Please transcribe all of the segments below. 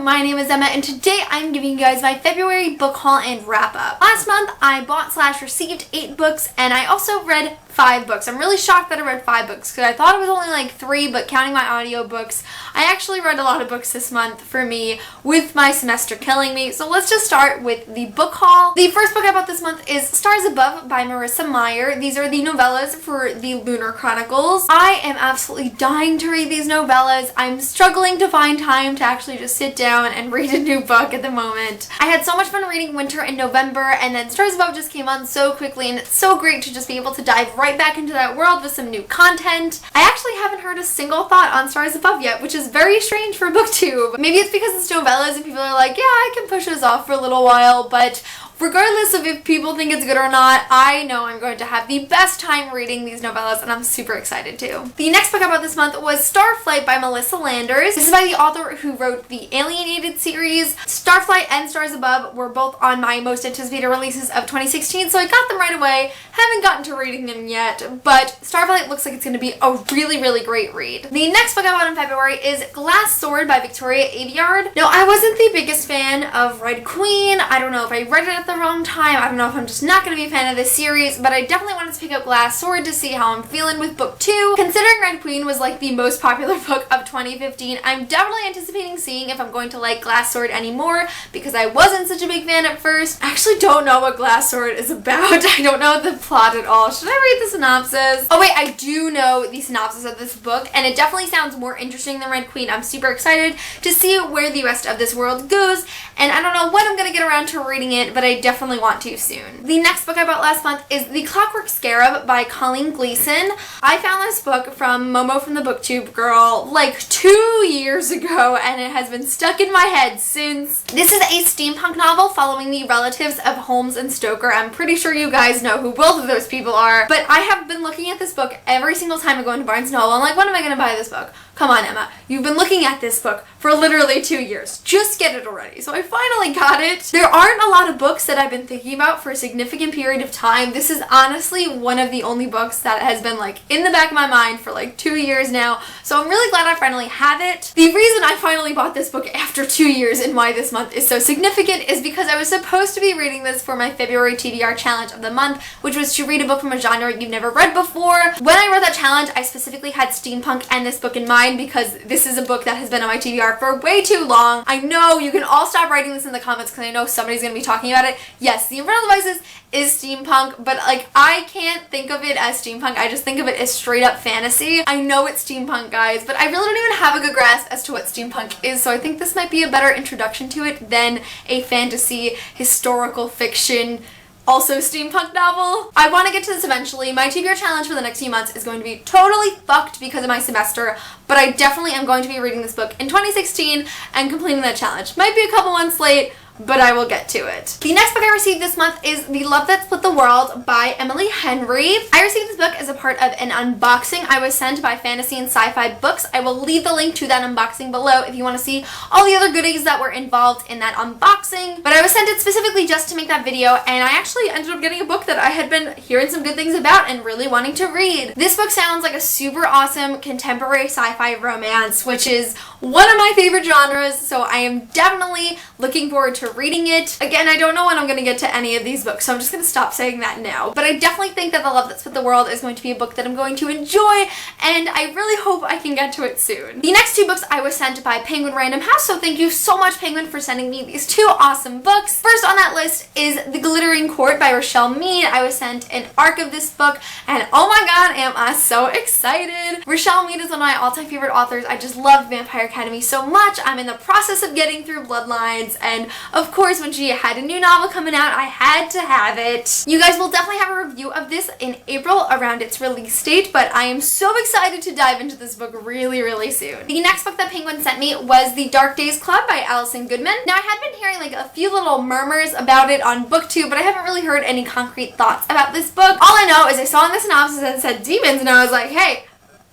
my name is Emma and today I'm giving you guys my February book haul and wrap up. Last month I bought/received 8 books and I also read 5 books. I'm really shocked that I read 5 books because I thought it was only like 3, but counting my audiobooks, I actually read a lot of books this month for me with my semester killing me. So let's just start with the book haul. The first book I bought this month is Stars Above by Marissa Meyer. These are the novellas for the Lunar Chronicles. I am absolutely dying to read these novellas. I'm struggling to find time to actually just sit down and read a new book at the moment. I had so much fun reading Winter and November, and then Stars Above just came on so quickly, and it's so great to just be able to dive right back into that world with some new content. I actually haven't heard a single thought on Stars Above yet, which is very strange for booktube. Maybe it's because it's novellas and people are like, yeah, I can push this off for a little while, but regardless of if people think it's good or not, I know I'm going to have the best time reading these novellas and I'm super excited to. The next book I bought this month was Starflight by Melissa Landers. This is by the author who wrote the Alienated series. Starflight and Stars Above were both on my most anticipated releases of 2016, so I got them right away. Haven't gotten to reading them yet, but Starflight looks like it's going to be a really, really great read. The next book I bought in February is Glass Sword by Victoria Aveyard. Now, I wasn't the biggest fan of Red Queen. I don't know if I read it at the wrong time. I don't know if I'm just not going to be a fan of this series, but I definitely wanted to pick up Glass Sword to see how I'm feeling with book 2. Considering Red Queen was like the most popular book of 2015, I'm definitely anticipating seeing if I'm going to like Glass Sword anymore because I wasn't such a big fan at first. I actually don't know what Glass Sword is about. I don't know the plot at all. Should I read the synopsis? Oh wait, I do know the synopsis of this book and it definitely sounds more interesting than Red Queen. I'm super excited to see where the rest of this world goes, and I don't know when I'm going to get around to reading it, but I definitely want to soon. The next book I bought last month is The Clockwork Scarab by Colleen Gleason. I found this book from Momo from the Booktube Girl like 2 years ago and it has been stuck in my head since. This is a steampunk novel following the relatives of Holmes and Stoker. I'm pretty sure you guys know who both of those people are, but I have been looking at this book every single time I go into Barnes & Noble. I'm like, when am I going to buy this book? Come on, Emma. You've been looking at this book for literally 2 years. Just get it already. So I finally got it. There aren't a lot of books that I've been thinking about for a significant period of time. This is honestly one of the only books that has been like in the back of my mind for like 2 years now. So I'm really glad I finally have it. The reason I finally bought this book after 2 years and why this month is so significant is because I was supposed to be reading this for my February TBR challenge of the month, which was to read a book from a genre you've never read before. When I wrote that challenge, I specifically had steampunk and this book in mind because this is a book that has been on my TBR for way too long. I know you can all stop writing this in the comments because I know somebody's going to be talking about it. Yes, The Infernal Devices is steampunk, but like I can't think of it as steampunk. I just think of it as straight up fantasy. I know it's steampunk, guys, but I really don't even have a good grasp as to what steampunk is, so I think this might be a better introduction to it than a fantasy, historical fiction, also steampunk novel. I want to get to this eventually. My TBR challenge for the next few months is going to be totally fucked because of my semester, but I definitely am going to be reading this book in 2016 and completing that challenge. Might be a couple months late, but I will get to it. The next book I received this month is The Love That Split the World by Emily Henry. I received this book as a part of an unboxing I was sent by Fantasy and Sci-Fi Books. I will leave the link to that unboxing below if you want to see all the other goodies that were involved in that unboxing. But I was sent it specifically just to make that video, and I actually ended up getting a book that I had been hearing some good things about and really wanting to read. This book sounds like a super awesome contemporary sci-fi romance, which is one of my favorite genres, so I am definitely looking forward to reading it. Again, I don't know when I'm going to get to any of these books, so I'm just going to stop saying that now. But I definitely think that The Love That Split the World is going to be a book that I'm going to enjoy, and I really hope I can get to it soon. The next 2 books I was sent by Penguin Random House, so thank you so much, Penguin, for sending me these 2 awesome books. First on that list is The Glittering Court by Rochelle Mead. I was sent an arc of this book, and oh my god, am I so excited! Rochelle Mead is one of my all-time favorite authors. I just love Vampire Academy so much. I'm in the process of getting through Bloodlines, and of course when she had a new novel coming out, I had to have it. You guys will definitely have a review of this in April around its release date, but I am so excited to dive into this book really, really soon. The next book that Penguin sent me was The Dark Days Club by Allison Goodman. Now, I had been hearing like a few little murmurs about it on BookTube, but I haven't really heard any concrete thoughts about this book. All I know is I saw in the synopsis that it said demons, and I was like, hey,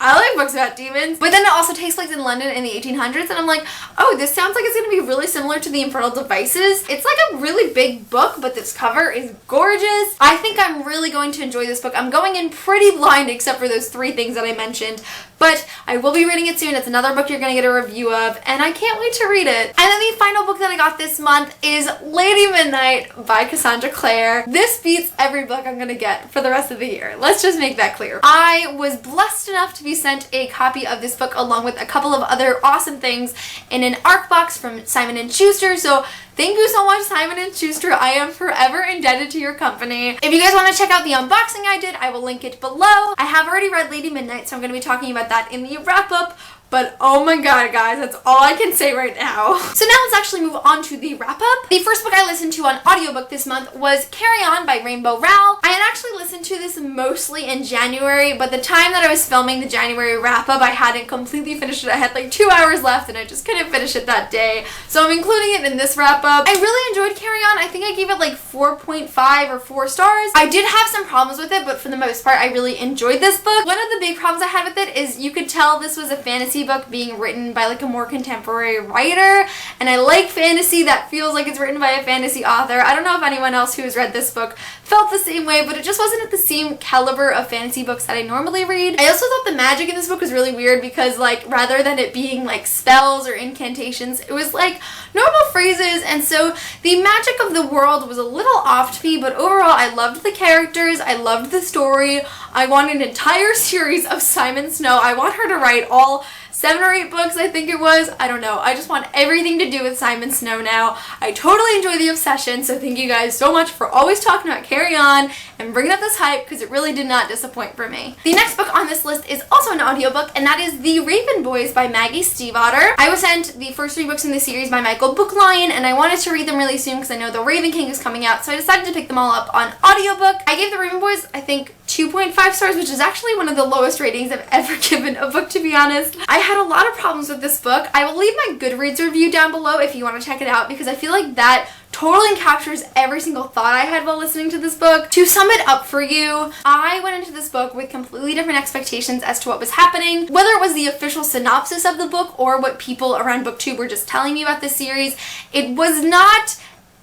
I like books about demons. But then it also takes place in London in the 1800s, and I'm like, oh, this sounds like it's going to be really similar to The Infernal Devices. It's like a really big book, but this cover is gorgeous. I think I'm really going to enjoy this book. I'm going in pretty blind except for those 3 things that I mentioned, but I will be reading it soon. It's another book you're gonna get a review of, and I can't wait to read it. And then the final book that I got this month is Lady Midnight by Cassandra Clare. This beats every book I'm gonna get for the rest of the year. Let's just make that clear. I was blessed enough to be sent a copy of this book along with a couple of other awesome things in an ARC box from Simon & Schuster, so thank you so much, Simon & Schuster. I am forever indebted to your company. If you guys want to check out the unboxing I did, I will link it below. I have already read Lady Midnight, so I'm going to be talking about that in the wrap-up. But oh my god, guys, that's all I can say right now. So now let's actually move on to the wrap-up. The first book I listened to on audiobook this month was Carry On by Rainbow Rowell. I had actually listened to this mostly in January, but the time that I was filming the January wrap-up, I hadn't completely finished it. I had like 2 hours left and I just couldn't finish it that day. So I'm including it in this wrap-up. I really enjoyed Carry On. I think I gave it like 4.5 or 4 stars. I did have some problems with it, but for the most part, I really enjoyed this book. One of the big problems I had with it is you could tell this was a fantasy book being written by like a more contemporary writer, and I like fantasy that feels like it's written by a fantasy author. I don't know if anyone else who has read this book felt the same way, but it just wasn't at the same caliber of fantasy books that I normally read. I also thought the magic in this book was really weird because like rather than it being like spells or incantations, it was like normal phrases, and so the magic of the world was a little off to me, but overall I loved the characters, I loved the story. I want an entire series of Simon Snow. I want her to write all 7 or 8 books, I think it was. I don't know. I just want everything to do with Simon Snow now. I totally enjoy the obsession, so thank you guys so much for always talking about Carry On and bringing up this hype, because it really did not disappoint for me. The next book on this list is also an audiobook, and that is The Raven Boys by Maggie Stiefvater. I was sent the first 3 books in the series by Michael Book Lion, and I wanted to read them really soon because I know The Raven King is coming out, so I decided to pick them all up on audiobook. I gave The Raven Boys, I think, 2.5 stars, which is actually one of the lowest ratings I've ever given a book, to be honest. I had a lot of problems with this book. I will leave my Goodreads review down below if you want to check it out, because I feel like that totally captures every single thought I had while listening to this book. To sum it up for you, I went into this book with completely different expectations as to what was happening. Whether it was the official synopsis of the book or what people around booktube were just telling me about this series, it was not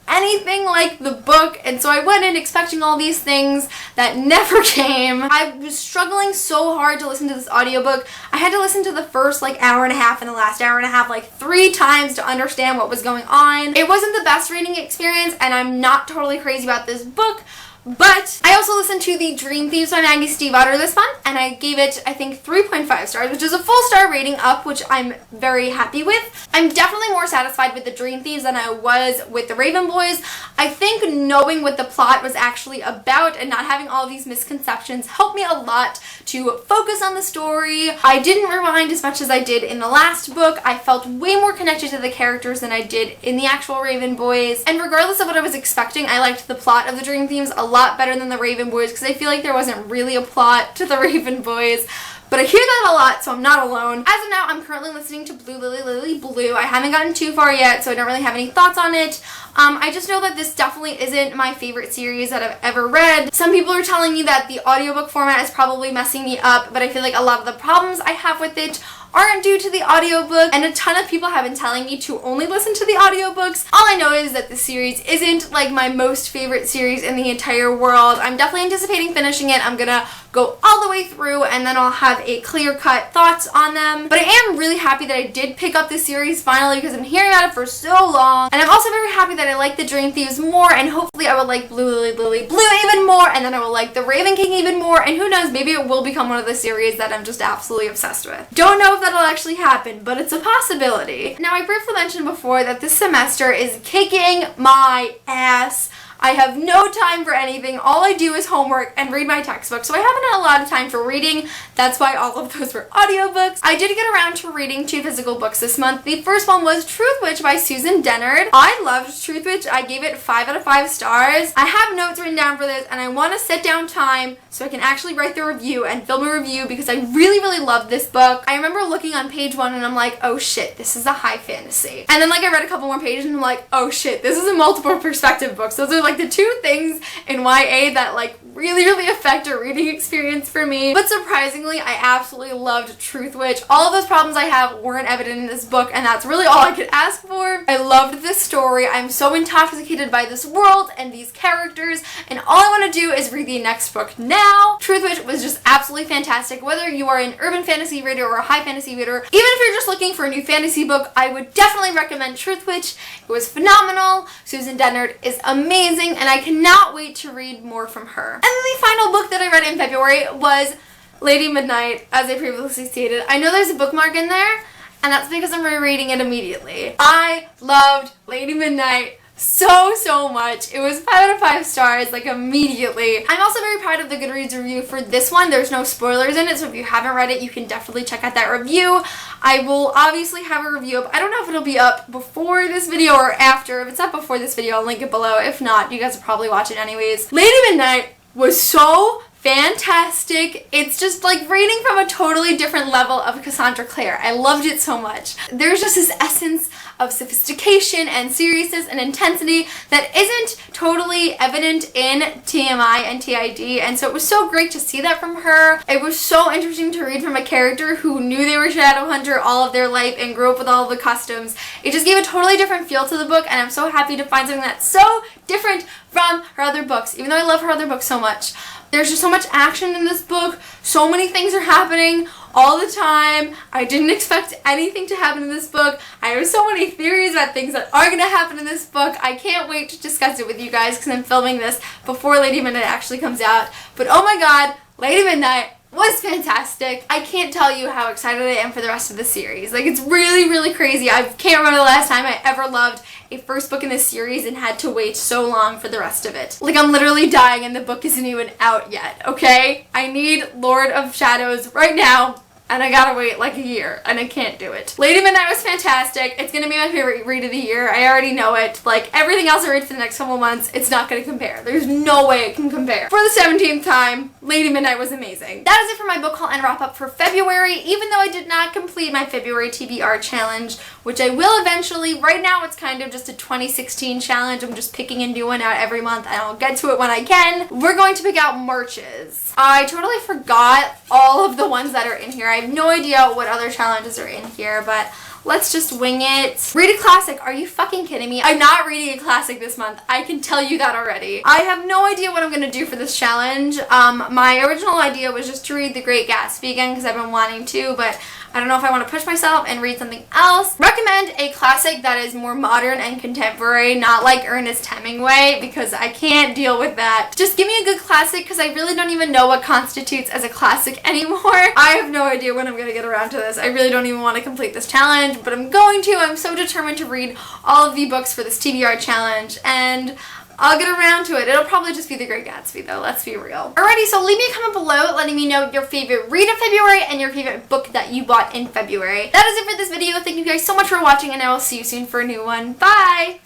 anything like the book, and so I went in expecting all these things that never came. I was struggling so hard to listen to this audiobook. I had to listen to the first like hour and a half and the last hour and a half like 3 times to understand what was going on. It wasn't the best reading experience, and I'm not totally crazy about this book. But I also listened to The Dream Thieves by Maggie Stiefvater this month, and I gave it, I think, 3.5 stars, which is a full star rating up, which I'm very happy with. I'm definitely more satisfied with The Dream Thieves than I was with The Raven Boys. I think knowing what the plot was actually about and not having all these misconceptions helped me a lot to focus on the story. I didn't rewind as much as I did in the last book. I felt way more connected to the characters than I did in the actual Raven Boys. And regardless of what I was expecting, I liked the plot of The Dream Thieves a lot better than the Raven Boys, because I feel like there wasn't really a plot to the Raven Boys. But I hear that a lot, so I'm not alone. As of now, I'm currently listening to Blue Lily Lily Blue. I haven't gotten too far yet, so I don't really have any thoughts on it. I just know that this definitely isn't my favorite series that I've ever read. Some people are telling me that the audiobook format is probably messing me up, but I feel like a lot of the problems I have with it aren't due to the audiobook, and a ton of people have been telling me to only listen to the audiobooks. All I know is that the series isn't like my most favorite series in the entire world. I'm definitely anticipating finishing it. I'm gonna go all the way through, and then I'll have a clear-cut thoughts on them. But I am really happy that I did pick up this series finally, because I've been hearing about it for so long. And I'm also very happy that I like The Dream Thieves more, and hopefully I will like Blue Lily Lily Blue even more, and then I will like The Raven King even more, and who knows, maybe it will become one of the series that I'm just absolutely obsessed with. Don't know if that'll actually happen, but it's a possibility. Now, I briefly mentioned before that this semester is kicking my ass. I have no time for anything. All I do is homework and read my textbook, so I haven't had a lot of time for reading. That's why all of those were audiobooks. I did get around to reading 2 physical books this month. The first one was Truth Witch by Susan Dennard. I loved Truth Witch. I gave it 5 out of 5 stars. I have notes written down for this, and I want to sit down time so I can actually write the review and film a review, because I really, really loved this book. I remember looking on page 1 and I'm like, oh shit, this is a high fantasy. And then like I read a couple more pages and I'm like, oh shit, this is a multiple perspective book. So those are like the 2 things in YA that like really, really affect a reading experience for me. But surprisingly, I absolutely loved Truth Witch. All of those problems I have weren't evident in this book, and that's really all I could ask for. I loved this story. I'm so intoxicated by this world and these characters, and all I want to do is read the next book now. Truth Witch was just absolutely fantastic. Whether you are an urban fantasy reader or a high fantasy reader, even if you're just looking for a new fantasy book, I would definitely recommend Truth Witch. It was phenomenal. Susan Dennard is amazing, and I cannot wait to read more from her. And then the final book that I read in February was Lady Midnight, as I previously stated. I know there's a bookmark in there, and that's because I'm rereading it immediately. I loved Lady Midnight so much. It was 5 out of 5 stars, like, immediately. I'm also very proud of the Goodreads review for this one. There's no spoilers in it, so if you haven't read it, you can definitely check out that review. I will obviously have a review up. I don't know if it'll be up before this video or after. If it's up before this video, I'll link it below. If not, you guys will probably watch it anyways. Lady Midnight was so fantastic. It's just like reading from a totally different level of Cassandra Clare. I loved it so much. There's just this essence of sophistication and seriousness and intensity that isn't totally evident in TMI and TID, and so it was so great to see that from her. It was so interesting to read from a character who knew they were Shadowhunter all of their life and grew up with all of the customs. It just gave a totally different feel to the book, and I'm so happy to find something that's so different from her other books, even though I love her other books so much. There's just so much action in this book. So many things are happening all the time. I didn't expect anything to happen in this book. I have so many theories about things that are going to happen in this book. I can't wait to discuss it with you guys because I'm filming this before Lady Midnight actually comes out. But oh my god, Lady Midnight was fantastic. I can't tell you how excited I am for the rest of the series. Like, it's really crazy. I can't remember the last time I ever loved a first book in this series and had to wait so long for the rest of it. Like, I'm literally dying and the book isn't even out yet, okay? I need Lord of Shadows right now, and I gotta wait like a year, and I can't do it. Lady Midnight was fantastic. It's gonna be my favorite read of the year. I already know it. Like, everything else I read for the next couple months, it's not gonna compare. There's no way it can compare. For the 17th time, Lady Midnight was amazing. That is it for my book haul and wrap up for February, even though I did not complete my February TBR challenge, which I will eventually. Right now, it's kind of just a 2016 challenge. I'm just picking a new one out every month, and I'll get to it when I can. We're going to pick out Marches. I totally forgot all of the ones that are in here. I have no idea what other challenges are in here, but let's just wing it. Read a classic. Are you fucking kidding me? I'm not reading a classic this month. I can tell you that already. I have no idea what I'm going to do for this challenge. My original idea was just to read The Great Gatsby again because I've been wanting to, but I don't know if I want to push myself and read something else. Recommend a classic that is more modern and contemporary, not like Ernest Hemingway, because I can't deal with that. Just give me a good classic because I really don't even know what constitutes as a classic anymore. I have no idea when I'm going to get around to this. I really don't even want to complete this challenge, but I'm going to. I'm so determined to read all of the books for this TBR challenge, and I'll get around to it. It'll probably just be The Great Gatsby though, let's be real. Alrighty, so leave me a comment below letting me know your favorite read of February and your favorite book that you bought in February. That is it for this video. Thank you guys so much for watching, and I will see you soon for a new one. Bye!